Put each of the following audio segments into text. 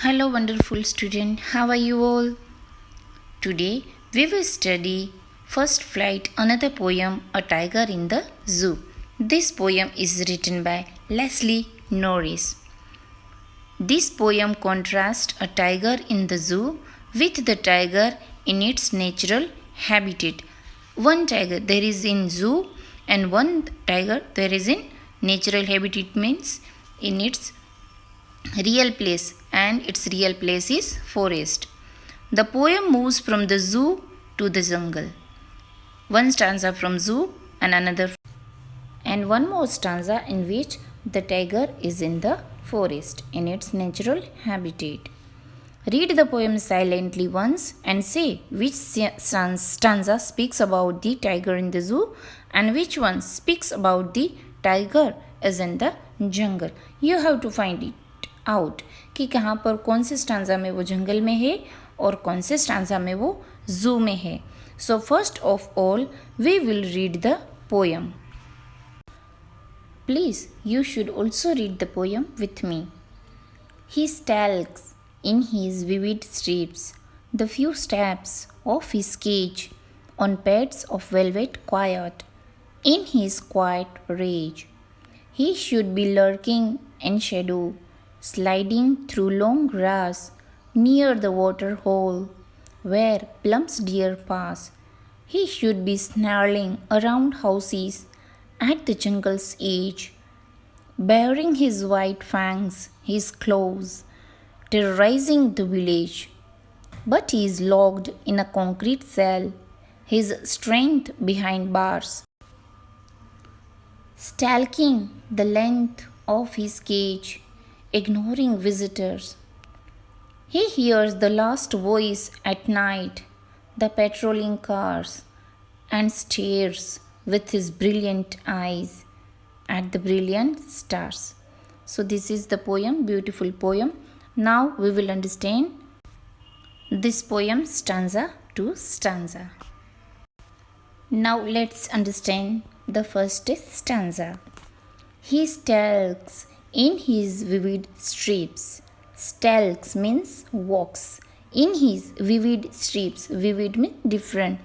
Hello, wonderful student. How are you all? Today we will study First Flight, another poem, A Tiger in the Zoo. This poem is written by Leslie Norris. This poem contrasts a tiger in the zoo with the tiger in its natural habitat. One tiger there is in zoo and one tiger there is in natural habitat, means in its real place, and its real place is forest. The poem moves from the zoo to the jungle. One stanza from zoo and one more stanza in which the tiger is in the forest in its natural habitat. Read the poem silently once and say which stanza speaks about the tiger in the zoo and which one speaks about the tiger is in the jungle. You have to find it out कि कहाँ पर कौन से stanza में वो जंगल में है और कौन से स्टांजा में वो जू में है. So first of all we will read the poem. Please you should also read the poem with me. He stalks in his vivid strips the few steps of his cage on pads of velvet quiet. In his quiet rage he should be lurking in shadow, sliding through long grass near the water hole where plump deer pass. He should be snarling around houses at the jungle's edge, baring his white fangs, his claws, terrorizing the village. But he is locked in a concrete cell, his strength behind bars. Stalking the length of his cage, ignoring visitors. He hears the last voice at night, the patrolling cars, and stares with his brilliant eyes at the brilliant stars. So this is the poem, beautiful poem. Now we will understand this poem stanza to stanza. Now let's understand the first stanza. He stalks in his vivid strips. Stalks means walks. In his vivid strips. Vivid means different.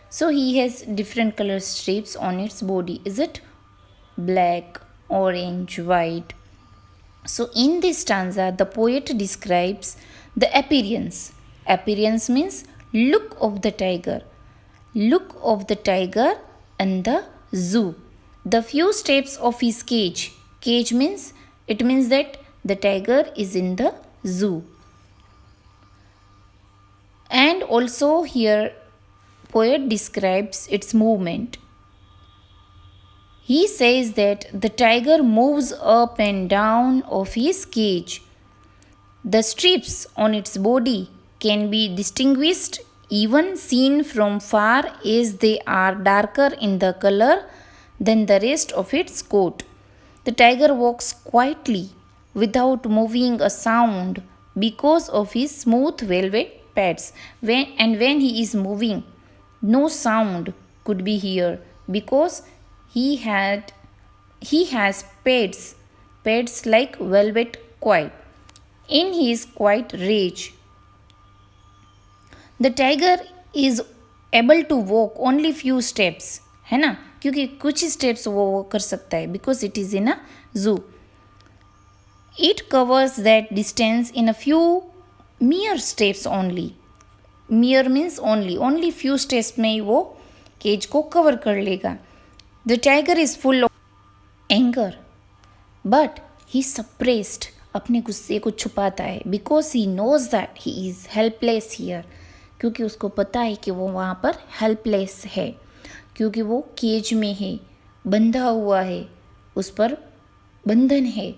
So he has different color strips on its body. Is it black, orange, white? So in this stanza the poet describes the appearance. Appearance means look of the tiger. Look of the tiger in the zoo. The few steps of his cage. Cage means it means that the tiger is in the zoo. And also here poet describes its movement. He says that the tiger moves up and down of his cage. The strips on its body can be distinguished, even seen from far, as they are darker in the color than the rest of its coat. The tiger walks quietly without moving a sound because of his smooth velvet pads. When he is moving, no sound could be heard because he has pads like velvet quiet. In his quiet rage, the tiger is able to walk only few steps, है ना, क्योंकि कुछ steps वो कर सकता है because it is in a zoo. It covers that distance in a few mere steps only. Mere means only few steps में ही वो केज को कवर कर लेगा. The tiger is full of anger but he suppressed. अपने गुस्से को छुपाता है because he knows that he is helpless here. क्योंकि उसको पता है कि वो वहाँ पर हेल्पलेस है, क्योंकि वो केज में है, बंधा हुआ है, उस पर बंधन है.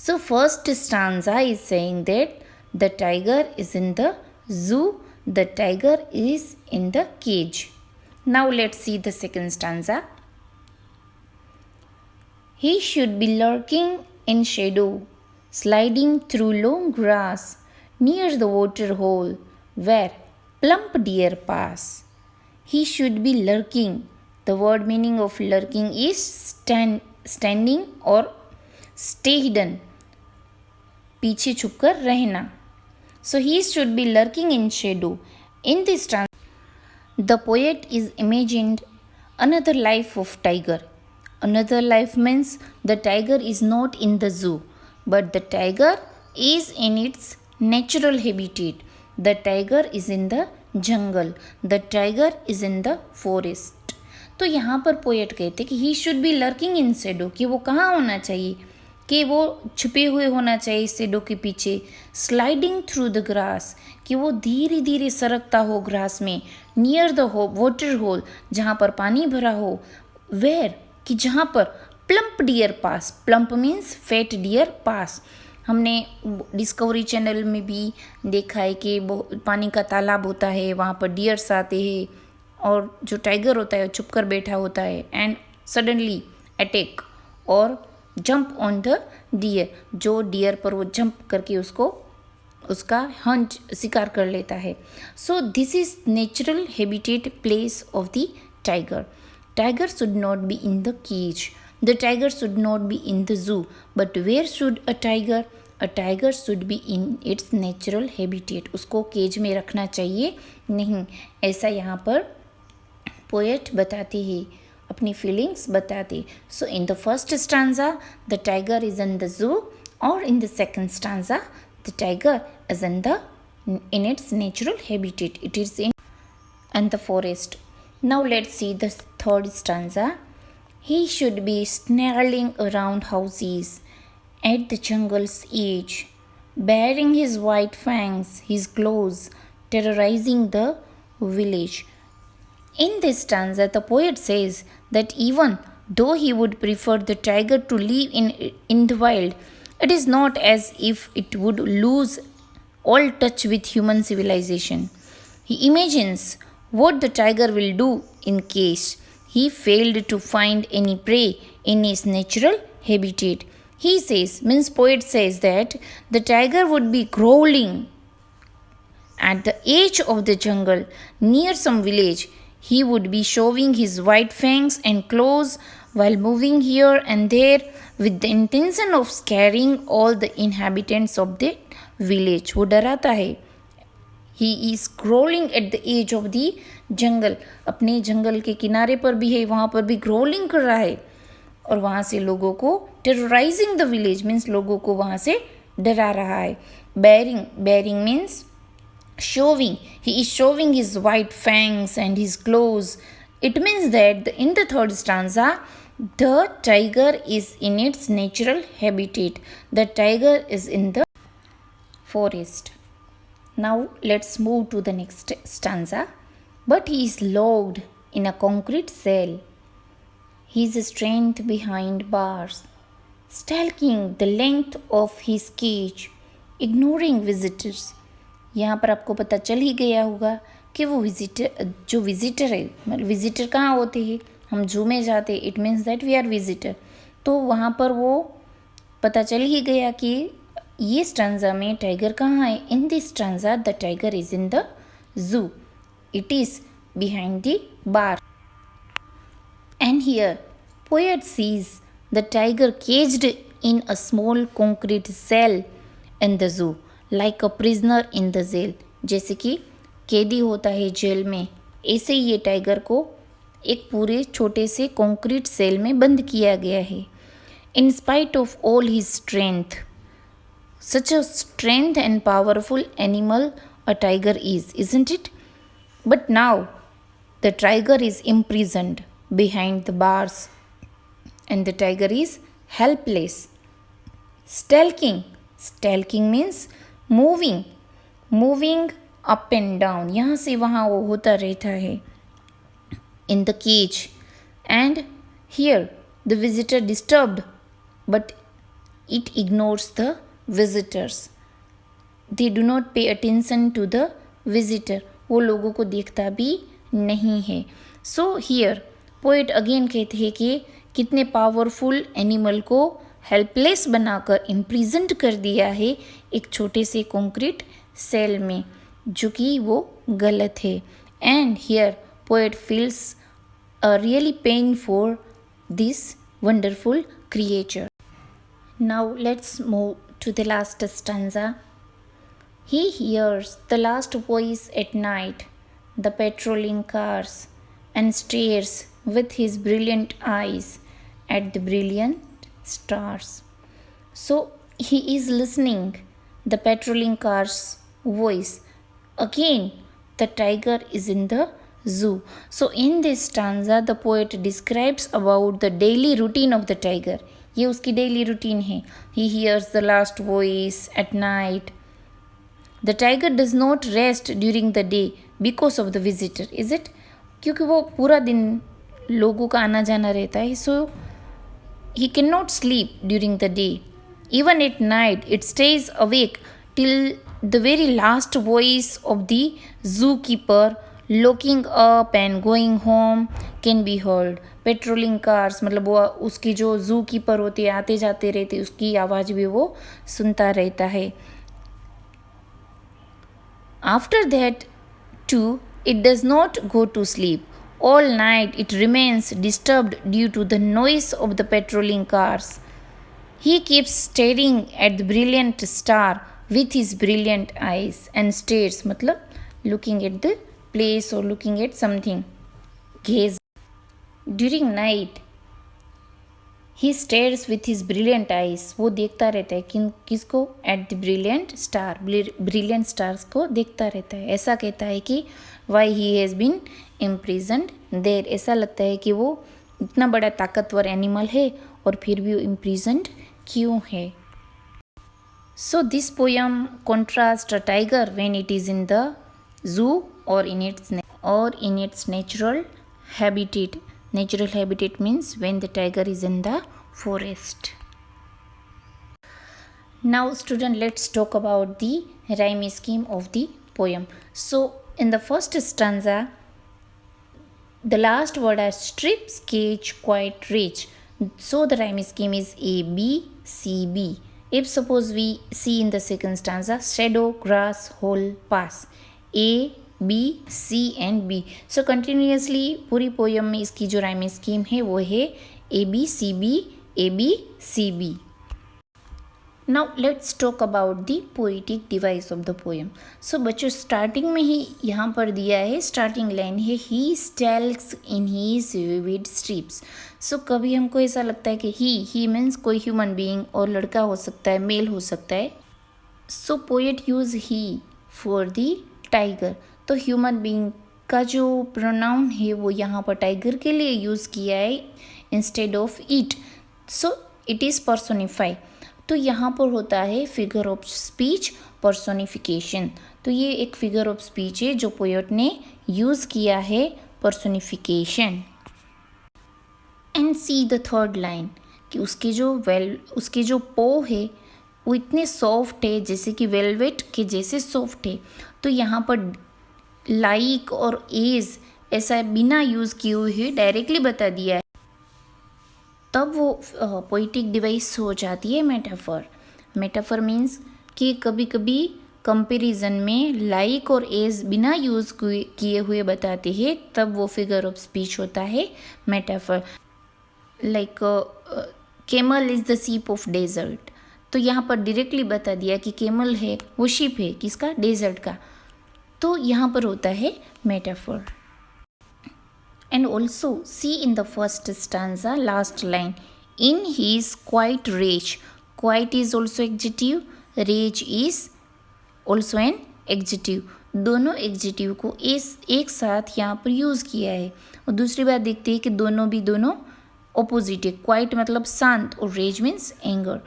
So first stanza is saying that the tiger is in the zoo, the tiger is in the cage. Now let's see the second stanza. He should be lurking in shadow, sliding through long grass near the water hole where plump deer pass. He should be lurking. The word meaning of lurking is standing or stay hidden. पीछे छुपकर रहना. So he should be lurking in shadow. In this the poet is imagined another life of tiger. Another life means the tiger is not in the zoo, but the tiger is in its natural habitat. The tiger is in the jungle. The tiger is in the forest. तो यहाँ पर poet कहते कि ही should be lurking in shadow, कि वो कहाँ होना चाहिए, कि वो छुपे हुए होना चाहिए शेडो के पीछे. स्लाइडिंग थ्रू द ग्रास, कि वो धीरे धीरे सरकता हो ग्रास में. नियर द वाटर होल, जहाँ पर पानी भरा हो. वेयर, कि जहाँ पर प्लम्प डियर पास. प्लम्प मीन्स फैट डियर पास. हमने डिस्कवरी चैनल में भी देखा है कि पानी का तालाब होता है, वहाँ पर डियर्स आते हैं और जो टाइगर होता है छुप कर बैठा होता है एंड सडनली अटैक और जंप ऑन द डियर. जो डियर पर वो जंप करके उसका हंट शिकार कर लेता है. So this is natural habitat place of the tiger. Tiger should not be in the cage. The tiger should not be in the zoo. But where should a tiger? A tiger should be in its natural habitat. उसको cage में रखना चाहिए नहीं. ऐसा यहाँ पर poet बताते हैं, अपनी फीलिंग्स बताते. So in the first stanza the tiger is in the zoo, और in the second stanza the tiger is in its natural habitat. It is in the forest. Now let's see the third stanza. He should be snarling around houses at the jungle's edge, baring his white fangs, his claws, terrorizing the village. In this stanza, the poet says that even though he would prefer the tiger to live in the wild, it is not as if it would lose all touch with human civilization. He imagines what the tiger will do in case he failed to find any prey in his natural habitat. He says, poet says that the tiger would be growling at the edge of the jungle near some village. He would be showing his white fangs and claws while moving here and there with the intention of scaring all the inhabitants of the village. वो डराता है. He is growling at the edge of the jungle. अपने जंगल के किनारे पर भी है, वहाँ पर भी growling कर रहा है और वहाँ से लोगों को terrorizing the village means लोगों को वहाँ से डरा रहा है. Bearing means showing. He is showing his white fangs and his claws. It means that in the third stanza, the tiger is in its natural habitat. The tiger is in the forest. Now let's move to the next stanza. But he is locked in a concrete cell. His strength behind bars, stalking the length of his cage, ignoring visitors. यहाँ पर आपको पता चल ही गया होगा कि वो visitor है. मतलब विजिटर कहाँ होते हैं? हम जू में जाते, it means that we are visitor. तो वहाँ पर वो पता चल ही गया कि ये स्टांजा में टाइगर कहाँ है. In this stanza the tiger is in the zoo. It is behind the bar. And here poet sees the tiger caged in a small concrete cell in the zoo like a prisoner in the jail. जैसे कि कैदी होता है jail में, ऐसे ही ये tiger को एक पूरे छोटे से कंक्रीट सेल में बंद किया गया है. In spite of all his strength, such a strength and powerful animal a tiger is, isn't it? But now the tiger is imprisoned behind the bars and the tiger is helpless. Stalking means moving up and down. यहाँ से वहाँ वो होता रहता है. In the cage. And here the visitor disturbed, but it ignores the visitors. They do not pay attention to the visitor. वो लोगों को देखता भी नहीं है. So here poet again कहते हैं कि कितने पावरफुल एनिमल को हेल्पलेस बनाकर इम्प्रिजन्ड कर दिया है एक छोटे से कंक्रीट सेल में, जो कि वो गलत है. And here poet feels a really pain for this wonderful creature. Now let's move to the last stanza. He hears the last voice at night, the patrolling cars, and stares with his brilliant eyes at the brilliant stars. So he is listening the patrolling car's voice. Again, the tiger is in the zoo. So in this stanza, the poet describes about the daily routine of the tiger. ये उसकी daily routine है. He hears the last voice at night. The tiger does not rest during the day because of the visitor, is it? क्योंकि वो पूरा दिन लोगों का आना जाना रहता है. So he cannot sleep during the day. Even at night, it stays awake till the very last voice of the zookeeper looking up and going home can be heard. Patrolling cars मतलब वो उसकी जो जू keeper होती है आते जाते रहते उसकी आवाज़ भी वो सुनता रहता है. After that too, it does not go to sleep. All night it remains disturbed due to the noise of the patrolling cars. He keeps staring at the brilliant star with his brilliant eyes and stares मतलब looking at the place or looking at something. Gaze. During night, he stares with his brilliant eyes. वो देखता रहता है किसको? At the brilliant star. Brilliant stars को देखता रहता है. ऐसा कहता है कि why he has been imprisoned there. ऐसा लगता है कि वो इतना बड़ा ताकतवर एनिमल है और फिर भी वो imprisoned क्यों है. So this poem contrasts a tiger when it is in the zoo or in its natural habitat. Natural habitat means when the tiger is in the forest. Now student, let's talk about the rhyme scheme of the poem. So in the first stanza, the last word are strip, sketch, quite, reach. So the rhyme scheme is A, B, C, B. If suppose we see in the second stanza, shadow, grass, hole, pass. A, B, C and B. So continuously पूरी poem में इसकी जो rhyme scheme है वो है A B C B A B C B. Now let's talk about the poetic device of the poem. So बच्चों starting में ही यहाँ पर दिया है, स्टार्टिंग लाइन है he stalks in his vivid strips. So कभी हमको ऐसा लगता है कि he means कोई ह्यूमन बीइंग और लड़का हो सकता है, मेल हो सकता है. So poet use he for the tiger. तो ह्यूमन बीइंग का जो प्रोनाउन है वो यहाँ पर टाइगर के लिए यूज़ किया है instead of it. So it is personify. तो यहाँ पर होता है फिगर ऑफ स्पीच पर्सोनिफिकेशन. तो ये एक फिगर ऑफ स्पीच है जो पोएट ने यूज़ किया है, personification. And see the third line कि उसके जो पो है वो इतने सॉफ्ट है जैसे कि वेलवेट के जैसे सॉफ्ट है. तो यहाँ पर लाइक और एज ऐसा बिना यूज़ किए हुए डायरेक्टली बता दिया है, तब वो पोइटिक डिवाइस हो जाती है मेटाफर. मेटाफर मीन्स कि कभी कभी कंपैरिजन में लाइक और एज बिना यूज़ किए हुए बताते हैं, तब वो फिगर ऑफ स्पीच होता है metaphor. Like camel is the ship of desert. तो यहाँ पर डायरेक्टली बता दिया कि केमल है वो शिप है किसका? डेजर्ट का. तो यहाँ पर होता है metaphor. And also see in the first stanza last line in his quiet rage. Quiet is also adjective, rage is also an adjective. दोनों एग्जेटिव को एक साथ यहाँ पर यूज़ किया है. और दूसरी बात देखते हैं कि दोनों ऑपोजिट है. क्वाइट मतलब शांत और रेज मीन्स एंगर.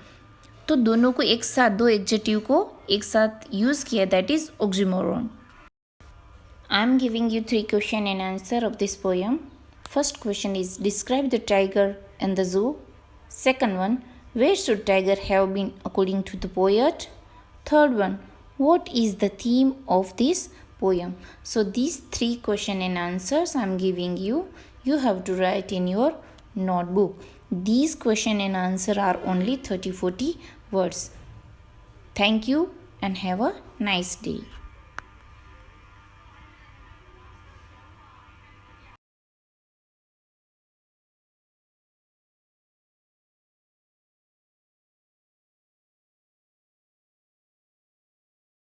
तो दोनों को एक साथ, दो एग्जेटिव को एक साथ यूज़ किया, that is oxymoron. I am giving you 3 question and answer of this poem. First question is describe the tiger and the zoo. Second one, where should tiger have been according to the poet? Third one, what is the theme of this poem? So these 3 question and answers I am giving you. You have to write in your notebook. These question and answer are only 30-40 words. Thank you and have a nice day.